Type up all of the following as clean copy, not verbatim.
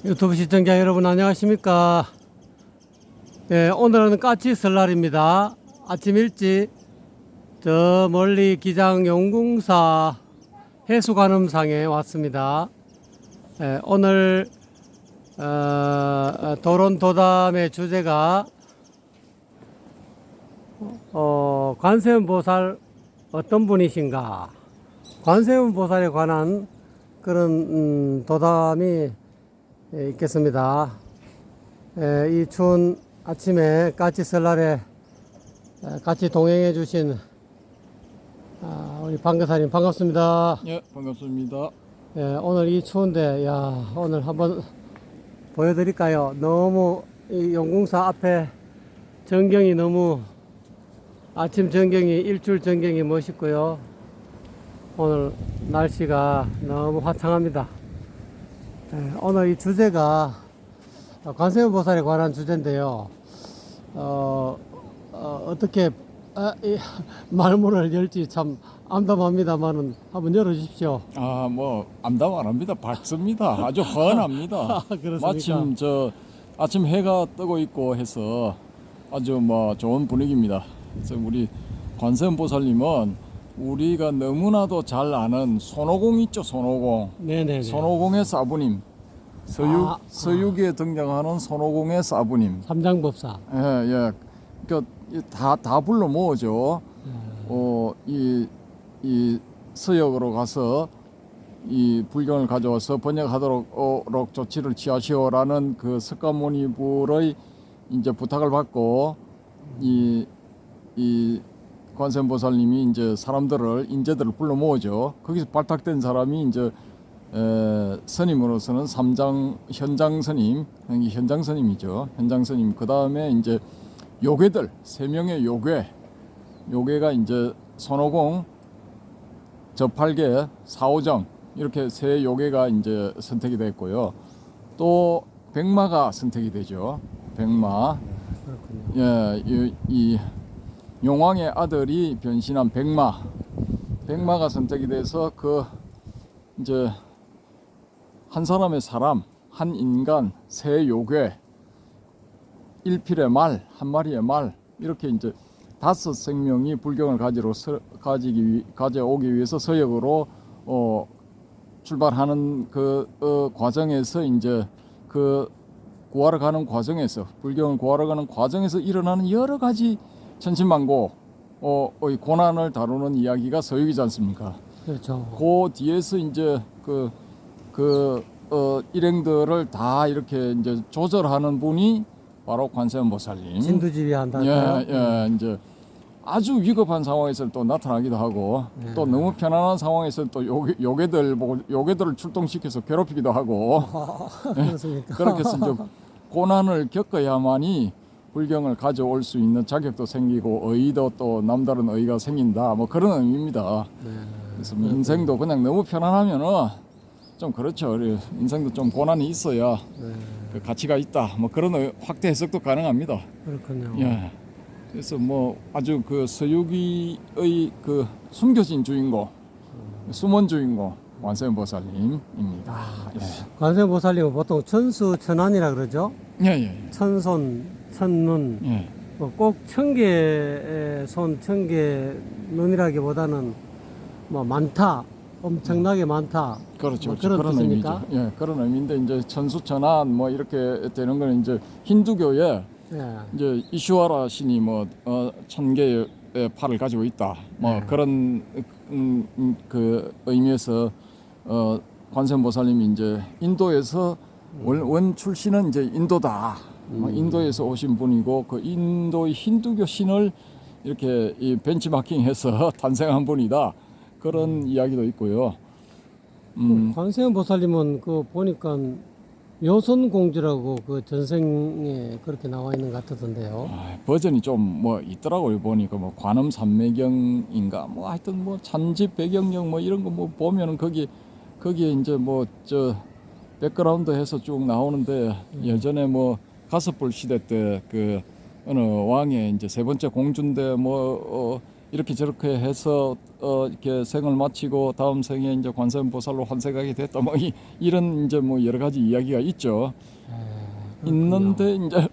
유튜브 시청자 여러분 안녕하십니까. 오늘은 까치 설날입니다. 아침 일찍 저 멀리 기장 용궁사 해수관음상에 왔습니다. 오늘 도론도담의 주제가 관세음보살 어떤 분이신가, 관세음보살에 관한 그런 도담이 있겠습니다. 이 추운 아침에 까치 설날에 같이 동행해 주신 우리 방교사님 반갑습니다. 예, 반갑습니다. 오늘 이 추운데 오늘 한번 보여드릴까요? 너무 이 용궁사 앞에 전경이 너무 아침 전경이 일출 전경이 멋있고요. 오늘 날씨가 너무 화창합니다. 오늘 이 주제가 관세음보살에 관한 주제인데요. 어떻게 이 말문을 열지 참 암담합니다만은 한번 열어주십시오. 암담 안 합니다. 밝습니다. 아주 환합니다. 그렇습니까? 마침 아침 해가 뜨고 있고 해서 아주 좋은 분위기입니다. 그래서 우리 관세음보살님은 우리가 너무나도 잘 아는 손오공 있죠, 손오공. 네네네. 손오공의 사부님. 서유기에 등장하는 손오공의 사부님. 삼장법사. 예. 그러니까 다 불러 모으죠. 이 서역으로 가서 이 불경을 가져와서 번역하도록 조치를 취하시오라는 그 석가모니불의 이제 부탁을 받고 이 관세음보살님이 이제 인재들을 불러 모으죠. 거기서 발탁된 사람이 이제 스님으로서는 현장 스님, 현장 스님이죠. 현장 스님. 그 다음에 이제 요괴들 3명의 요괴가 이제 손오공, 저팔계, 사오정 이렇게 3 요괴가 이제 선택이 됐고요. 또 백마가 선택이 되죠. 백마. 그렇군요. 예, 이 용왕의 아들이 변신한 백마가 선택이 돼서 이제 한 사람의 사람, 한 인간, 3 요괴, 1필의 말, 한 마리의 말 이렇게 이제 5 생명이 불경을 가져오기 위해서 서역으로 출발하는 과정에서 이제 구하러 가는 과정에서 불경을 구하러 가는 과정에서 일어나는 여러 가지 천신만고 고난을 다루는 이야기가 서유기지 않습니까? 그렇죠. 그 뒤에서 이제 일행들을 다 이렇게 이제 조절하는 분이 바로 관세음보살님. 진두지휘 한다고요? 예, 이제 아주 위급한 상황에서 또 나타나기도 하고 또 너무 편안한 상황에서 또 요괴들을 출동시켜서 괴롭히기도 하고 그렇습니까? 그렇게 해서 이제 고난을 겪어야만이 불경을 가져올 수 있는 자격도 생기고 의의도 또 남다른 의의가 생긴다. 그런 의미입니다. 그래서 인생도 그냥 너무 편안하면은 좀 그렇죠. 인생도 좀 고난이 있어야 그 가치가 있다. 그런 확대 해석도 가능합니다. 그렇군요. 예. 그래서 아주 서유기의 숨겨진 주인공, 숨은 주인공 관세음보살님입니다. 예. 관세음보살님은 보통 천수천안이라 그러죠? 예. 천손, 천눈. 예. 꼭 천개의 손, 천개 눈이라기보다는 많다, 엄청나게 많다. 그렇죠. 그런 뜻입니까? 의미죠. 예, 그런 의미인데 이제 천수천안 이렇게 되는 거는 이제 힌두교에 이제 이슈와라 신이 1000개의 팔을 가지고 있다. 그런 그 의미에서 관세음보살님이 이제 인도에서 원 출신은 이제 인도다. 인도에서 오신 분이고 그 인도의 힌두교 신을 이렇게 벤치마킹해서 탄생한 분이다. 그런 이야기도 있고요. 관세음보살님은 보니까 묘선공주라고 전생에 그렇게 나와 있는 것 같던데요. 버전이 좀 있더라고요. 보니까 관음산매경인가 하여튼 찬집 배경경 이런 거 보면은 거기에 이제 백그라운드 해서 쭉 나오는데 예전에 가스불 시대 때 어느 왕의 이제 3번째 공주인데 이렇게 저렇게 해서 이렇게 생을 마치고 다음 생에 이제 관세음보살로 환생하게 됐다. 뭐 이런 이제 뭐 여러 가지 이야기가 있죠. 있는데 이제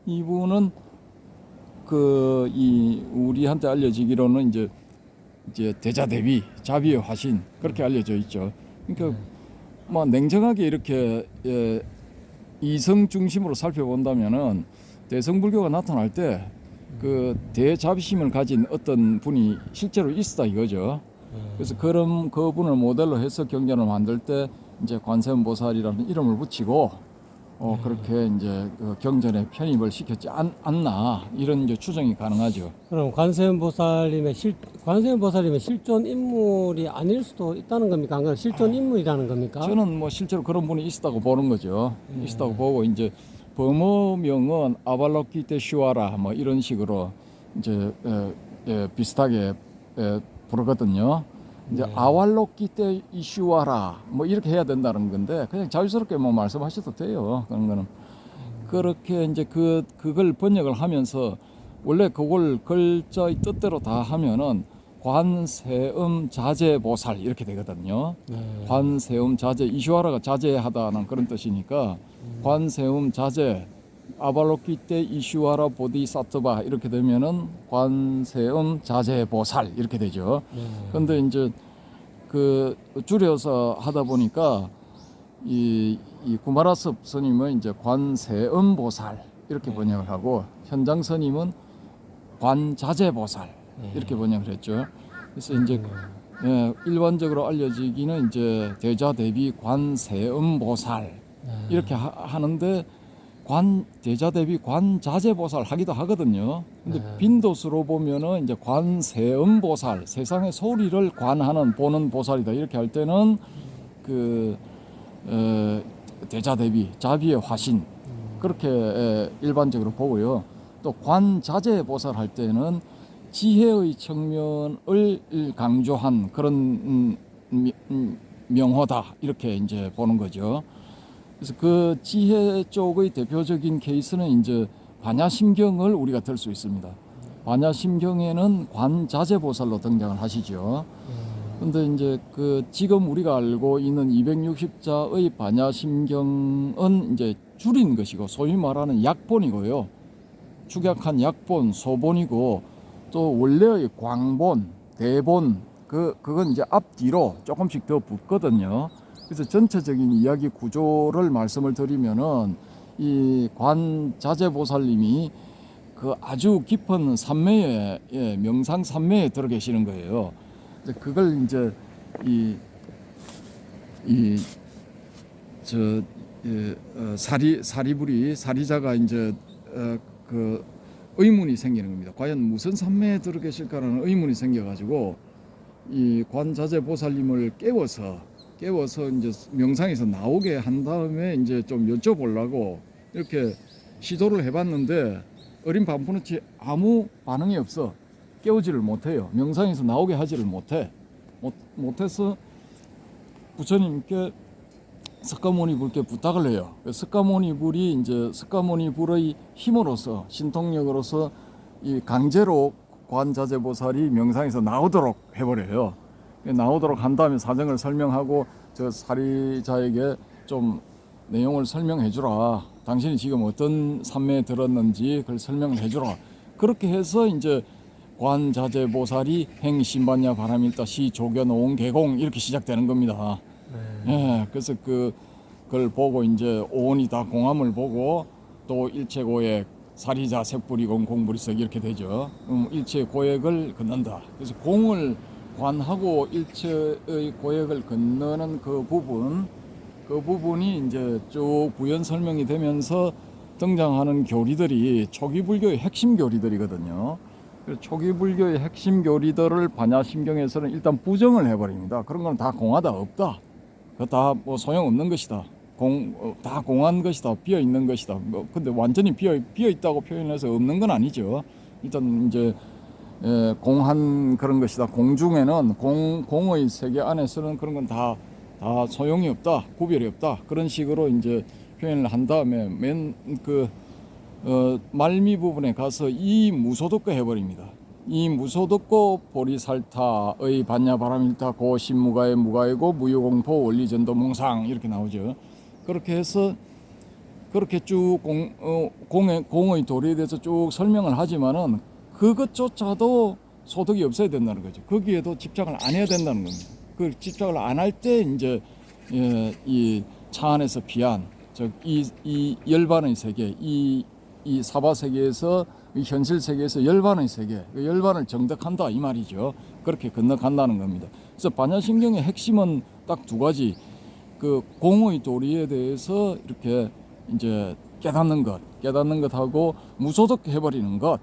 이분은 이 우리한테 알려지기로는 이제 대자대비 자비의 화신 그렇게 알려져 있죠. 그러니까 뭐 냉정하게 이렇게 이성 중심으로 살펴본다면은 대성불교가 나타날 때 그 대자비심을 가진 어떤 분이 실제로 있었다 이거죠. 그래서 그런 그분을 모델로 해서 경전을 만들 때 이제 관세음보살이라는 이름을 붙이고 그렇게 이제 그 경전에 편입을 시켰지 않나 이런 이제 추정이 가능하죠. 그럼 관세음보살님의 실존 인물이 아닐 수도 있다는 겁니까? 아니면 실존 인물이라는 겁니까? 저는 뭐 실제로 그런 분이 있었다고 보는 거죠. 있었다고 보고 이제 범어명은 아발로키테슈아라 뭐 이런 식으로 이제 비슷하게 부르거든요. 이제 아왈로키테 이슈와라 뭐 이렇게 해야 된다는 건데 그냥 자유스럽게 뭐 말씀하셔도 돼요. 그런 거는 그렇게 이제 그걸 번역을 하면서 원래 그걸 글자의 뜻대로 다 하면은 관세음 자제보살 이렇게 되거든요. 관세음 자제 이슈와라가 자제하다는 그런 뜻이니까 관세음 자제 아발로키테 이슈와라 보디사트바 이렇게 되면은 관세음 자제보살 이렇게 되죠. 그런데 이제 그 줄여서 하다 보니까 이 구마라섭 스님은 이제 관세음 보살 이렇게 번역을 하고 현장 스님은 관자제보살 이렇게 번역을 했죠. 그래서 이제 일반적으로 알려지기는 이제 대자대비 관세음 보살 이렇게 하는데 대자대비 관자제보살 하기도 하거든요. 근데 빈도수로 보면은 이제 관세음보살 세상의 소리를 관하는 보는 보살이다 이렇게 할 때는 대자대비 자비의 화신 그렇게 일반적으로 보고요. 또 관자제보살 할 때는 지혜의 측면을 강조한 그런 명호다 이렇게 이제 보는 거죠. 그래서 그 지혜 쪽의 대표적인 케이스는 이제 반야심경을 우리가 들 수 있습니다. 반야심경에는 관자제보살로 등장을 하시죠. 그런데 이제 지금 우리가 알고 있는 260자의 반야심경은 이제 줄인 것이고 소위 말하는 약본이고요. 축약한 약본, 소본이고 또 원래의 광본, 대본 그건 이제 앞뒤로 조금씩 더 붙거든요. 그래서 전체적인 이야기 구조를 말씀을 드리면은 이 관자제보살님이 그 아주 깊은 산매에 명상 산매에 들어 계시는 거예요. 그걸 이제 사리자가 이제 그 의문이 생기는 겁니다. 과연 무슨 산매에 들어 계실까라는 의문이 생겨가지고 이 관자제보살님을 깨워서 이제 명상에서 나오게 한 다음에 이제 좀 여쭤보려고 이렇게 시도를 해봤는데 어린 반푼어치 아무 반응이 없어. 깨우지를 못해요. 명상에서 나오게 하지를 못해서 부처님께 석가모니불께 부탁을 해요. 석가모니불이 이제 석가모니불의 힘으로서 신통력으로서 이 강제로 관자제보살이 명상에서 나오도록 해버려요. 나오도록 한 다음에 사정을 설명하고 저 사리자에게 좀 내용을 설명해 주라. 당신이 지금 어떤 산매에 들었는지 그걸 설명을 해 주라. 그렇게 해서 이제 관자제보살이 행신반야 바람일다 시 조견오온 개공 이렇게 시작되는 겁니다. 그래서 그걸 보고 이제 오온이 다 공함을 보고 또 일체고액 사리자 색불이공 공불이석 이렇게 되죠. 일체 고액을 걷는다. 그래서 공을 관하고 일체의 고액을 건너는 그 부분이 이제 쭉 부연 설명이 되면서 등장하는 교리들이 초기 불교의 핵심 교리들이거든요. 초기 불교의 핵심 교리들을 반야심경에서는 일단 부정을 해버립니다. 그런 건 다 공하다 없다. 그거 다 뭐 소용없는 것이다. 다 공한 것이다. 비어 있는 것이다. 근데 완전히 비어 있다고 표현해서 없는 건 아니죠. 일단 이제 공한 그런 것이다. 공중에는 공의 세계 안에서는 그런 건 다 소용이 없다. 구별이 없다. 그런 식으로 이제 표현을 한 다음에 말미 부분에 가서 이 무소득가 해버립니다. 이 무소득고 보리살타의 반야바람일타 고 신무가의 무가이고 무유공포 원리전도 몽상 이렇게 나오죠. 그렇게 해서 그렇게 쭉 공의 도리에 대해서 쭉 설명을 하지만은 그것조차도 소득이 없어야 된다는 거죠. 거기에도 집착을 안 해야 된다는 겁니다. 그 집착을 안 할 때 이제 이 차 안에서 비한 이 열반의 세계, 이 사바 세계에서 이 현실 세계에서 열반의 세계, 그 열반을 정득한다 이 말이죠. 그렇게 건너간다는 겁니다. 그래서 반야심경의 핵심은 딱 두 가지. 그 공의 도리에 대해서 이렇게 이제 깨닫는 것하고 무소득 해버리는 것.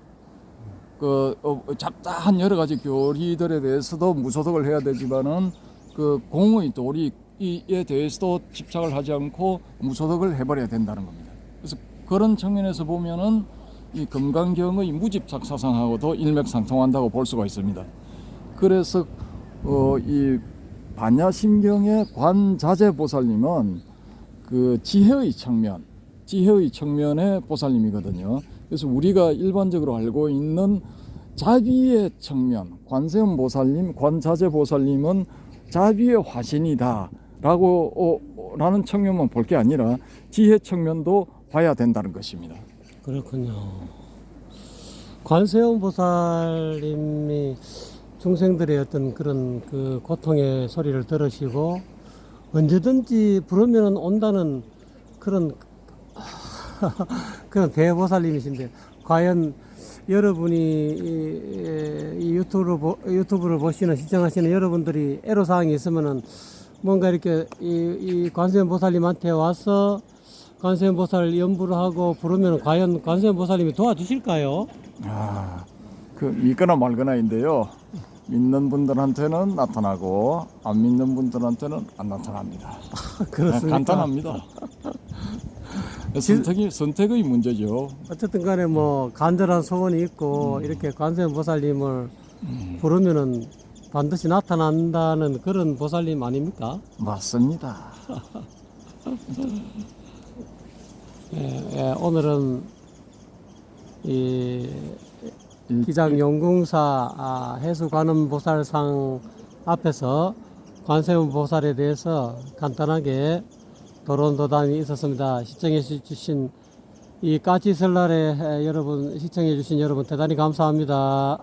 그 잡다한 여러 가지 교리들에 대해서도 무소득을 해야 되지만은 그 공의 도리에 대해서도 집착을 하지 않고 무소득을 해버려야 된다는 겁니다. 그래서 그런 측면에서 보면은 이 금강경의 무집착 사상하고도 일맥상통한다고 볼 수가 있습니다. 그래서 이 반야심경의 관자재보살님은 그 지혜의 측면의 보살님이거든요. 그래서 우리가 일반적으로 알고 있는 자비의 측면, 관세음 보살님, 관자재보살님은 자비의 화신이다라는 측면만 볼 게 아니라 지혜 측면도 봐야 된다는 것입니다. 그렇군요. 관세음 보살님이 중생들의 어떤 그런 그 고통의 소리를 들으시고 언제든지 부르면 온다는 그런 그런 대보살님이신데, 과연 여러분이 이 유튜브를 보시는 시청하시는 여러분들이 애로사항이 있으면은 뭔가 이렇게 이 관세음 보살님한테 와서 관세음 보살 연부를 하고 부르면 과연 관세음 보살님이 도와주실까요? 그 믿거나 말거나인데요. 믿는 분들한테는 나타나고 안 믿는 분들한테는 안 나타납니다. 그렇습니까? 간단합니다. 선택의 문제죠. 어쨌든 간에 뭐 간절한 소원이 있고 이렇게 관세음 보살님을 부르면은 반드시 나타난다는 그런 보살님 아닙니까? 맞습니다. 오늘은 이 기장용궁사 해수관음보살상 앞에서 관세음 보살에 대해서 간단하게 도론도담이 있었습니다. 시청해 주신 이 까치설날에 여러분 시청해 주신 여러분 대단히 감사합니다.